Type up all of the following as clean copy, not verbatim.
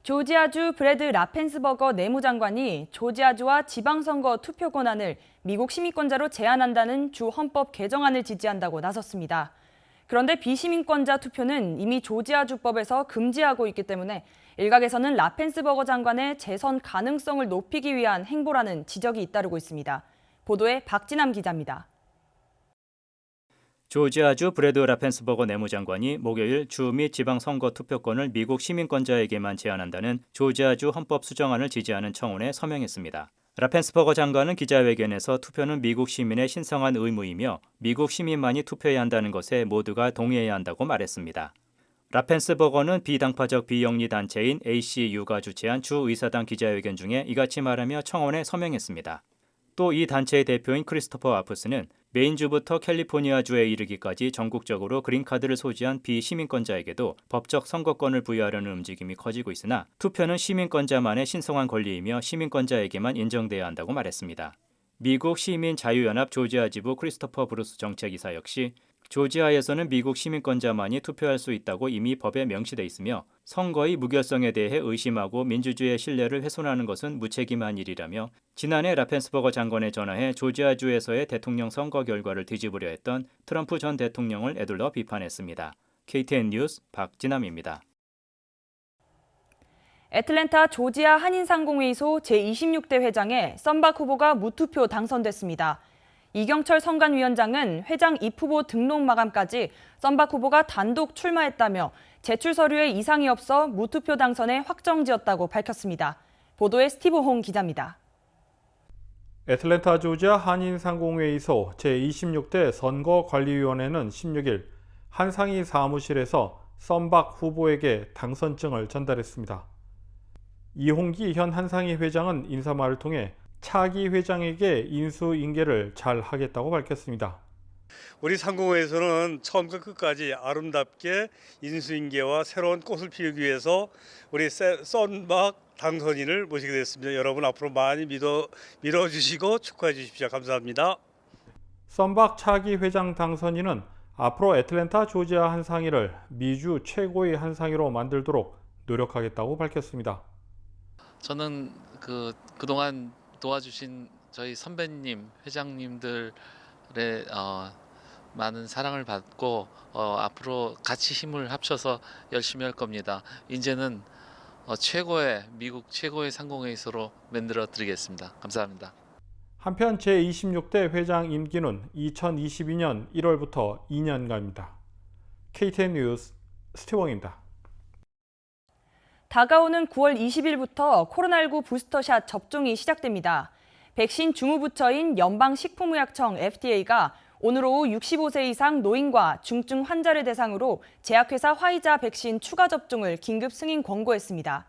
조지아주 브래드 라펜스버거 내무장관이 조지아주와 지방선거 투표 권한을 미국 시민권자로 제한한다는 주 헌법 개정안을 지지한다고 나섰습니다. 그런데 비시민권자 투표는 이미 조지아주법에서 금지하고 있기 때문에 일각에서는 라펜스버거 장관의 재선 가능성을 높이기 위한 행보라는 지적이 잇따르고 있습니다. 보도에 박진남 기자입니다. 조지아주 브래드 라펜스버거 내무장관이 목요일 주 및 지방 선거 투표권을 미국 시민권자에게만 제한한다는 조지아주 헌법 수정안을 지지하는 청원에 서명했습니다. 라펜스버거 장관은 기자회견에서 투표는 미국 시민의 신성한 의무이며 미국 시민만이 투표해야 한다는 것에 모두가 동의해야 한다고 말했습니다. 라펜스버거는 비당파적 비영리 단체인 ACU가 주최한 주 의사당 기자회견 중에 이같이 말하며 청원에 서명했습니다. 또 이 단체의 대표인 크리스토퍼 아프스는 메인주부터 캘리포니아주에 이르기까지 전국적으로 그린카드를 소지한 비시민권자에게도 법적 선거권을 부여하려는 움직임이 커지고 있으나 투표는 시민권자만의 신성한 권리이며 시민권자에게만 인정돼야 한다고 말했습니다. 미국 시민자유연합 조지아 지부 크리스토퍼 브루스 정책이사 역시 조지아에서는 미국 시민권자만이 투표할 수 있다고 이미 법에 명시돼 있으며 선거의 무결성에 대해 의심하고 민주주의의 신뢰를 훼손하는 것은 무책임한 일이라며 지난해 라펜스버거 장관에 전화해 조지아주에서의 대통령 선거 결과를 뒤집으려 했던 트럼프 전 대통령을 에둘러 비판했습니다. KTN 뉴스 박진남입니다. 애틀랜타 조지아 한인상공회의소 제26대 회장에 썬박 후보가 무투표 당선됐습니다. 이경철 선관위원장은 회장 입후보 등록 마감까지 썬박 후보가 단독 출마했다며 제출 서류에 이상이 없어 무투표 당선에 확정지었다고 밝혔습니다. 보도에 스티브 홍 기자입니다. 애틀랜타 조지아 한인상공회의소 제26대 선거관리위원회는 16일 한상희 사무실에서 썬박 후보에게 당선증을 전달했습니다. 이홍기 현 한상희 회장은 인사말을 통해 차기 회장에게 인수인계를 잘 하겠다고 밝혔습니다. 우리 상공회에서는 처음부터 끝까지 아름답게 인수인계와 새로운 꽃을 피우기 위해서 우리 썬박 당선인을 모시게 됐습니다. 여러분 앞으로 많이 믿어주시고 축하해 주십시오. 감사합니다. 썬박 차기 회장 당선인은 앞으로 애틀랜타 조지아 한상희를 미주 최고의 한상희로 만들도록 노력하겠다고 밝혔습니다. 저는 그동안 도와주신 저희 선배님, 회장님들의 많은 사랑을 받고 앞으로 같이 힘을 합쳐서 열심히 할 겁니다. 이제는 미국 최고의 상공회의소로 만들어 드리겠습니다. 감사합니다. 한편 제26대 회장 임기는 2022년 1월부터 2년간입니다. KTN 뉴스 스티븐입니다. 다가오는 9월 20일부터 코로나19 부스터샷 접종이 시작됩니다. 백신 주무부처인 연방식품의약청 FDA가 오늘 오후 65세 이상 노인과 중증 환자를 대상으로 제약회사 화이자 백신 추가 접종을 긴급 승인 권고했습니다.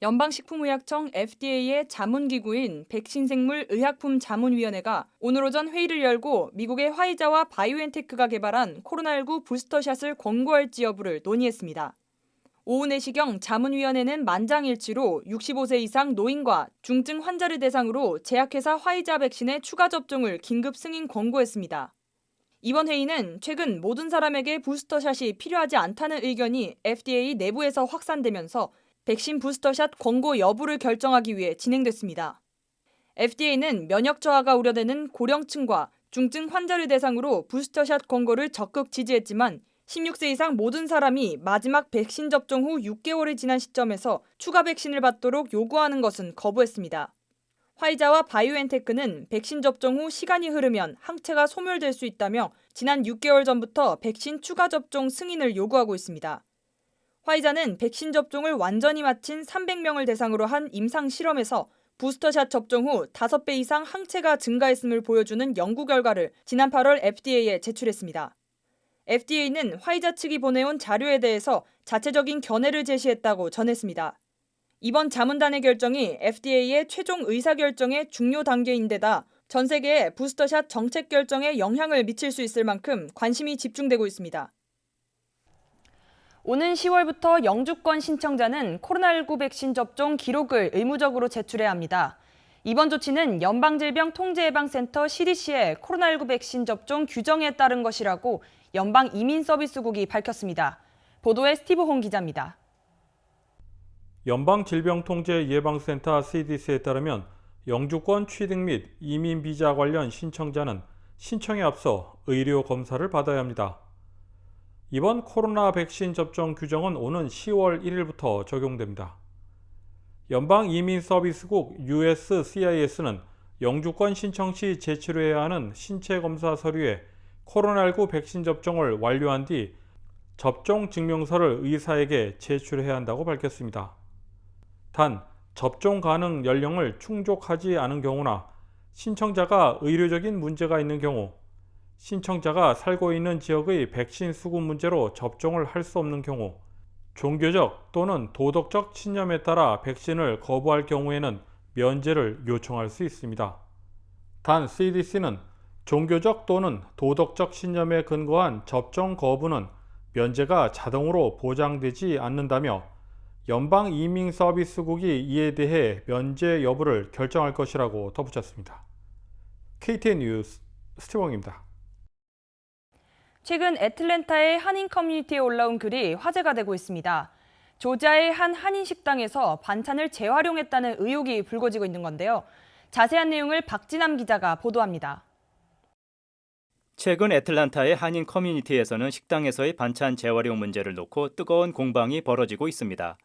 연방식품의약청 FDA의 자문기구인 백신생물의약품자문위원회가 오늘 오전 회의를 열고 미국의 화이자와 바이오엔테크가 개발한 코로나19 부스터샷을 권고할지 여부를 논의했습니다. 오후 4시경 자문위원회는 만장일치로 65세 이상 노인과 중증 환자를 대상으로 제약회사 화이자 백신의 추가 접종을 긴급 승인 권고했습니다. 이번 회의는 최근 모든 사람에게 부스터샷이 필요하지 않다는 의견이 FDA 내부에서 확산되면서 백신 부스터샷 권고 여부를 결정하기 위해 진행됐습니다. FDA는 면역 저하가 우려되는 고령층과 중증 환자를 대상으로 부스터샷 권고를 적극 지지했지만 16세 이상 모든 사람이 마지막 백신 접종 후 6개월이 지난 시점에서 추가 백신을 받도록 요구하는 것은 거부했습니다. 화이자와 바이오엔테크는 백신 접종 후 시간이 흐르면 항체가 소멸될 수 있다며 지난 6개월 전부터 백신 추가 접종 승인을 요구하고 있습니다. 화이자는 백신 접종을 완전히 마친 300명을 대상으로 한 임상 실험에서 부스터샷 접종 후 5배 이상 항체가 증가했음을 보여주는 연구 결과를 지난 8월 FDA에 제출했습니다. FDA는 화이자 측이 보내온 자료에 대해서 자체적인 견해를 제시했다고 전했습니다. 이번 자문단의 결정이 FDA의 최종 의사결정의 중요 단계인데다 전 세계의 부스터샷 정책 결정에 영향을 미칠 수 있을 만큼 관심이 집중되고 있습니다. 오는 10월부터 영주권 신청자는 코로나19 백신 접종 기록을 의무적으로 제출해야 합니다. 이번 조치는 연방질병통제예방센터 CDC의 코로나19 백신 접종 규정에 따른 것이라고 연방이민서비스국이 밝혔습니다. 보도에 스티브 홍 기자입니다. 연방질병통제예방센터 CDC에 따르면 영주권 취득 및 이민 비자 관련 신청자는 신청에 앞서 의료 검사를 받아야 합니다. 이번 코로나 백신 접종 규정은 오는 10월 1일부터 적용됩니다. 연방이민서비스국 USCIS는 영주권 신청 시 제출해야 하는 신체 검사 서류에 코로나19 백신 접종을 완료한 뒤 접종 증명서를 의사에게 제출해야 한다고 밝혔습니다. 단, 접종 가능 연령을 충족하지 않은 경우나 신청자가 의료적인 문제가 있는 경우, 신청자가 살고 있는 지역의 백신 수급 문제로 접종을 할 수 없는 경우, 종교적 또는 도덕적 신념에 따라 백신을 거부할 경우에는 면제를 요청할 수 있습니다. 단, CDC는 종교적 또는 도덕적 신념에 근거한 접종 거부는 면제가 자동으로 보장되지 않는다며 연방이민서비스국이 이에 대해 면제 여부를 결정할 것이라고 덧붙였습니다. KTN 뉴스 스티븐입니다. 최근 애틀랜타의 한인 커뮤니티에 올라온 글이 화제가 되고 있습니다. 조지아의 한 한인 식당에서 반찬을 재활용했다는 의혹이 불거지고 있는 건데요. 자세한 내용을 박진남 기자가 보도합니다. 최근 애틀랜타의 한인 커뮤니티에서는 식당에서의 반찬 재활용 문제를 놓고 뜨거운 공방이 벌어지고 있습니다.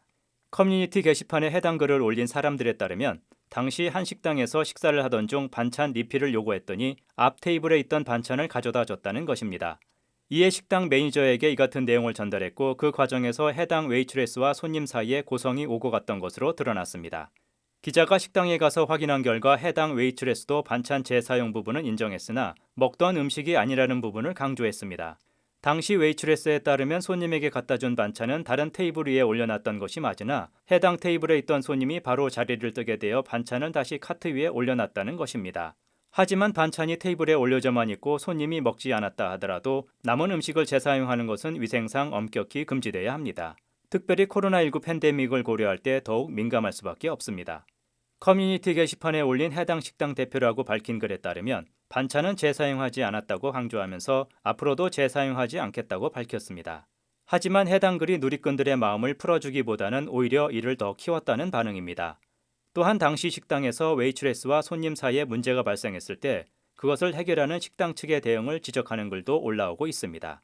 커뮤니티 게시판에 해당 글을 올린 사람들에 따르면 당시 한 식당에서 식사를 하던 중 반찬 리필을 요구했더니 앞 테이블에 있던 반찬을 가져다 줬다는 것입니다. 이에 식당 매니저에게 이 같은 내용을 전달했고 그 과정에서 해당 웨이트레스와 손님 사이에 고성이 오고 갔던 것으로 드러났습니다. 기자가 식당에 가서 확인한 결과 해당 웨이트레스도 반찬 재사용 부분은 인정했으나 먹던 음식이 아니라는 부분을 강조했습니다. 당시 웨이트레스에 따르면 손님에게 갖다 준 반찬은 다른 테이블 위에 올려놨던 것이 맞으나 해당 테이블에 있던 손님이 바로 자리를 뜨게 되어 반찬을 다시 카트 위에 올려놨다는 것입니다. 하지만 반찬이 테이블에 올려져만 있고 손님이 먹지 않았다 하더라도 남은 음식을 재사용하는 것은 위생상 엄격히 금지돼야 합니다. 특별히 코로나19 팬데믹을 고려할 때 더욱 민감할 수밖에 없습니다. 커뮤니티 게시판에 올린 해당 식당 대표라고 밝힌 글에 따르면 반찬은 재사용하지 않았다고 강조하면서 앞으로도 재사용하지 않겠다고 밝혔습니다. 하지만 해당 글이 누리꾼들의 마음을 풀어주기보다는 오히려 이를 더 키웠다는 반응입니다. 또한 당시 식당에서 웨이트레스와 손님 사이에 문제가 발생했을 때 그것을 해결하는 식당 측의 대응을 지적하는 글도 올라오고 있습니다.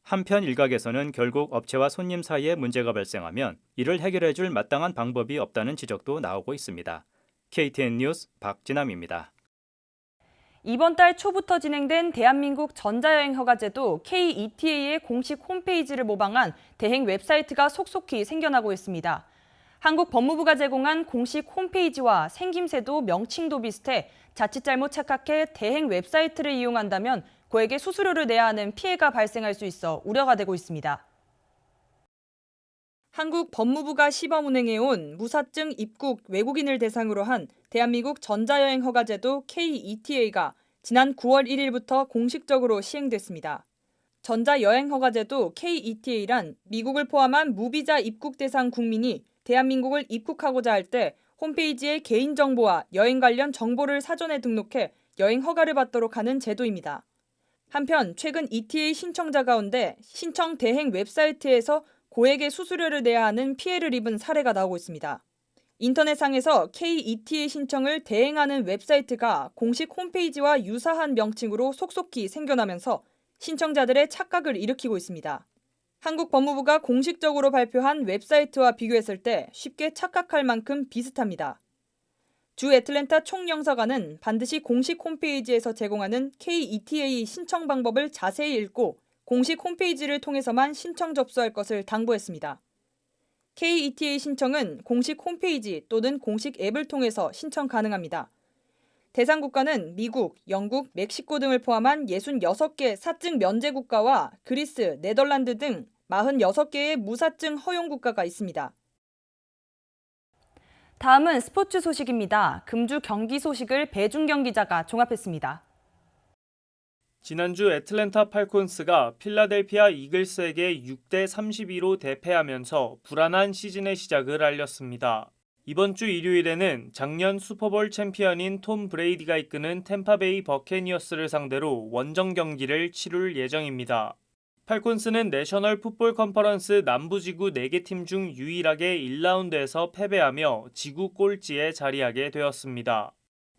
한편 일각에서는 결국 업체와 손님 사이에 문제가 발생하면 이를 해결해줄 마땅한 방법이 없다는 지적도 나오고 있습니다. KTN 뉴스 박진남입니다. 이번 달 초부터 진행된 대한민국 전자여행 허가제도 KETA의 공식 홈페이지를 모방한 대행 웹사이트가 속속히 생겨나고 있습니다. 한국 법무부가 제공한 공식 홈페이지와 생김새도 명칭도 비슷해 자칫 잘못 착각해 대행 웹사이트를 이용한다면 고액의 수수료를 내야 하는 피해가 발생할 수 있어 우려가 되고 있습니다. 한국 법무부가 시범 운행해온 무사증 입국 외국인을 대상으로 한 대한민국 전자여행 허가제도 KETA가 지난 9월 1일부터 공식적으로 시행됐습니다. 전자여행 허가제도 KETA란 미국을 포함한 무비자 입국 대상 국민이 대한민국을 입국하고자 할 때 홈페이지에 개인정보와 여행 관련 정보를 사전에 등록해 여행 허가를 받도록 하는 제도입니다. 한편 최근 ETA 신청자 가운데 신청 대행 웹사이트에서 고액의 수수료를 내야 하는 피해를 입은 사례가 나오고 있습니다. 인터넷상에서 KETA 신청을 대행하는 웹사이트가 공식 홈페이지와 유사한 명칭으로 속속히 생겨나면서 신청자들의 착각을 일으키고 있습니다. 한국 법무부가 공식적으로 발표한 웹사이트와 비교했을 때 쉽게 착각할 만큼 비슷합니다. 주 애틀랜타 총영사관은 반드시 공식 홈페이지에서 제공하는 KETA 신청 방법을 자세히 읽고 공식 홈페이지를 통해서만 신청 접수할 것을 당부했습니다. KETA 신청은 공식 홈페이지 또는 공식 앱을 통해서 신청 가능합니다. 대상 국가는 미국, 영국, 멕시코 등을 포함한 66개 사증 면제 국가와 그리스, 네덜란드 등 46개의 무사증 허용 국가가 있습니다. 다음은 스포츠 소식입니다. 금주 경기 소식을 배준경 기자가 종합했습니다. 지난주 애틀랜타 팔콘스가 필라델피아 이글스에게 6대32로 대패하면서 불안한 시즌의 시작을 알렸습니다. 이번 주 일요일에는 작년 슈퍼볼 챔피언인 톰 브레이디가 이끄는 템파베이 버캐니어스를 상대로 원정 경기를 치룰 예정입니다. 팔콘스는 내셔널 풋볼 컨퍼런스 남부지구 4개 팀 중 유일하게 1라운드에서 패배하며 지구 꼴찌에 자리하게 되었습니다.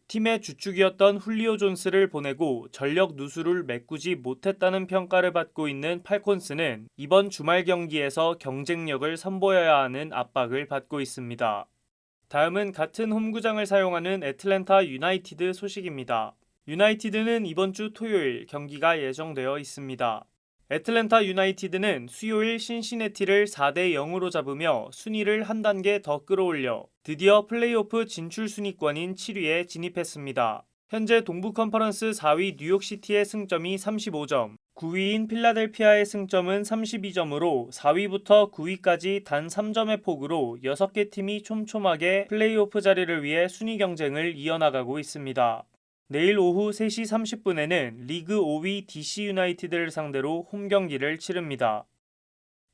팀의 주축이었던 훌리오 존스를 보내고 전력 누수를 메꾸지 못했다는 평가를 받고 있는 팔콘스는 이번 주말 경기에서 경쟁력을 선보여야 하는 압박을 받고 있습니다. 다음은 같은 홈구장을 사용하는 애틀랜타 유나이티드 소식입니다. 유나이티드는 이번 주 토요일 경기가 예정되어 있습니다. 애틀랜타 유나이티드는 수요일 신시내티를 4대 0으로 잡으며 순위를 한 단계 더 끌어올려 드디어 플레이오프 진출 순위권인 7위에 진입했습니다. 현재 동부 컨퍼런스 4위 뉴욕시티의 승점이 35점, 9위인 필라델피아의 승점은 32점으로 4위부터 9위까지 단 3점의 폭으로 6개 팀이 촘촘하게 플레이오프 자리를 위해 순위 경쟁을 이어나가고 있습니다. 내일 오후 3시 30분에는 리그 5위 DC 유나이티드를 상대로 홈 경기를 치릅니다.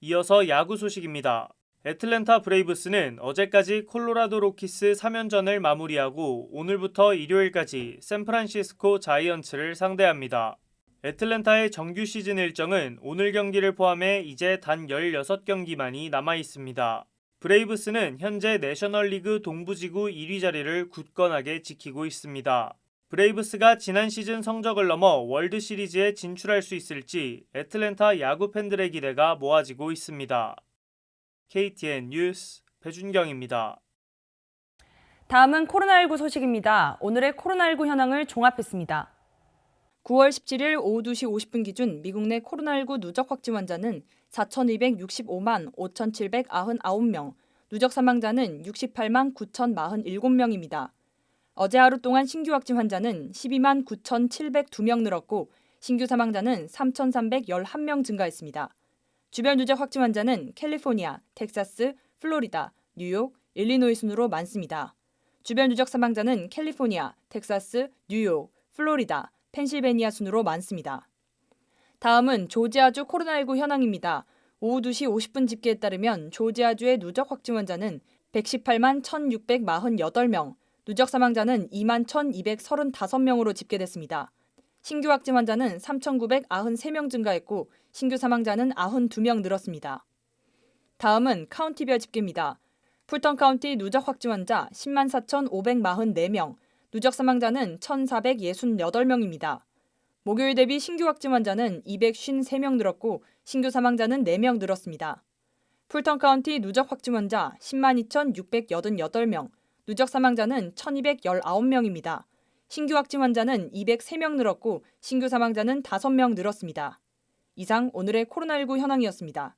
이어서 야구 소식입니다. 애틀랜타 브레이브스는 어제까지 콜로라도 로키스 3연전을 마무리하고 오늘부터 일요일까지 샌프란시스코 자이언츠를 상대합니다. 애틀랜타의 정규 시즌 일정은 오늘 경기를 포함해 이제 단 16경기만이 남아 있습니다. 브레이브스는 현재 내셔널리그 동부지구 1위 자리를 굳건하게 지키고 있습니다. 브레이브스가 지난 시즌 성적을 넘어 월드 시리즈에 진출할 수 있을지 애틀랜타 야구 팬들의 기대가 모아지고 있습니다. KTN 뉴스 배준경입니다. 다음은 코로나19 소식입니다. 오늘의 코로나19 현황을 종합했습니다. 9월 17일 오후 2시 50분 기준 미국 내 코로나19 누적 확진 환자는 4,265만 5,799명, 누적 사망자는 68만 9,047명입니다. 어제 하루 동안 신규 확진 환자는 12만 9,702명 늘었고 신규 사망자는 3,311명 증가했습니다. 주별 누적 확진 환자는 캘리포니아, 텍사스, 플로리다, 뉴욕, 일리노이 순으로 많습니다. 주별 누적 사망자는 캘리포니아, 텍사스, 뉴욕, 플로리다, 펜실베니아 순으로 많습니다. 다음은 조지아주 코로나19 현황입니다. 오후 2시 50분 집계에 따르면 조지아주의 누적 확진 환자는 118만 1,648명, 누적 사망자는 2만 1,235명으로 집계됐습니다. 신규 확진 환자는 3,993명 증가했고 신규 사망자는 92명 늘었습니다. 다음은 카운티별 집계입니다. 풀턴 카운티 누적 확진 환자 10만 4,544명, 누적 사망자는 1,468명입니다. 목요일 대비 신규 확진 환자는 253명 늘었고 신규 사망자는 4명 늘었습니다. 풀턴 카운티 누적 확진 환자 10만 2,688명, 누적 사망자는 1,219명입니다. 신규 확진 환자는 203명 늘었고 신규 사망자는 5명 늘었습니다. 이상 오늘의 코로나19 현황이었습니다.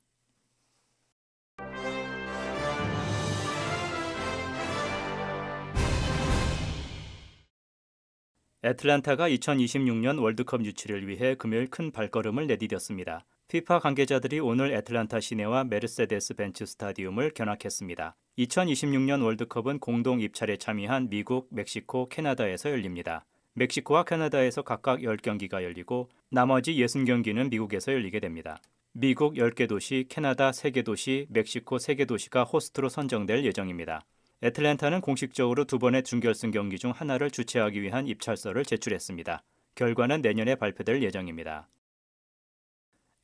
애틀랜타가 2026년 월드컵 유치를 위해 금요일 큰 발걸음을 내디뎠습니다. 피파 관계자들이 오늘 애틀랜타 시내와 메르세데스 벤츠 스타디움을 견학했습니다. 2026년 월드컵은 공동 입찰에 참여한 미국, 멕시코, 캐나다에서 열립니다. 멕시코와 캐나다에서 각각 10경기가 열리고 나머지 60경기는 미국에서 열리게 됩니다. 미국 10개 도시, 캐나다 3개 도시, 멕시코 3개 도시가 호스트로 선정될 예정입니다. 애틀랜타는 공식적으로 2번의 준결승 경기 중 하나를 주최하기 위한 입찰서를 제출했습니다. 결과는 내년에 발표될 예정입니다.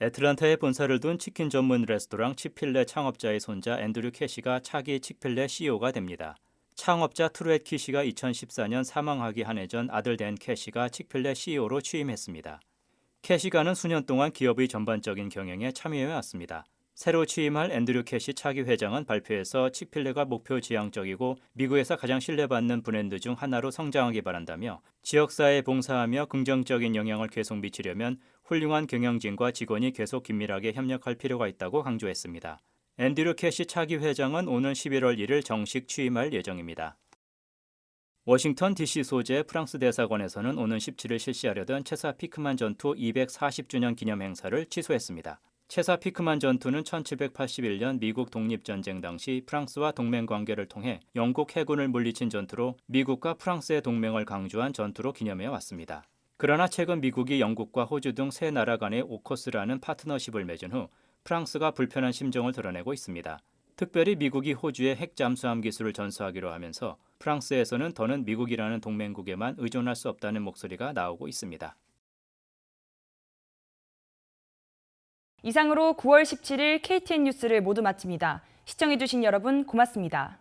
애틀랜타에 본사를 둔 치킨 전문 레스토랑 치필레 창업자의 손자 앤드류 캐시가 차기 치필레 CEO가 됩니다. 창업자 트루엣 키시가 2014년 사망하기 한 해 전 아들 댄 캐시가 치필레 CEO로 취임했습니다. 캐시가는 수년 동안 기업의 전반적인 경영에 참여해왔습니다. 새로 취임할 앤드류 캐시 차기 회장은 발표에서 치필레가 목표 지향적이고 미국에서 가장 신뢰받는 브랜드 중 하나로 성장하기 바란다며 지역사회에 봉사하며 긍정적인 영향을 계속 미치려면 훌륭한 경영진과 직원이 계속 긴밀하게 협력할 필요가 있다고 강조했습니다. 앤드류 캐시 차기 회장은 오는 11월 1일 정식 취임할 예정입니다. 워싱턴 DC 소재 프랑스 대사관에서는 오는 17일 실시하려던 체사 피크만 전투 240주년 기념 행사를 취소했습니다. 체사 피크만 전투는 1781년 미국 독립전쟁 당시 프랑스와 동맹 관계를 통해 영국 해군을 물리친 전투로 미국과 프랑스의 동맹을 강조한 전투로 기념해 왔습니다. 그러나 최근 미국이 영국과 호주 등 세 나라 간의 오커스라는 파트너십을 맺은 후 프랑스가 불편한 심정을 드러내고 있습니다. 특별히 미국이 호주에 핵 잠수함 기술을 전수하기로 하면서 프랑스에서는 더는 미국이라는 동맹국에만 의존할 수 없다는 목소리가 나오고 있습니다. 이상으로 9월 17일 KTN 뉴스를 모두 마칩니다. 시청해주신 여러분 고맙습니다.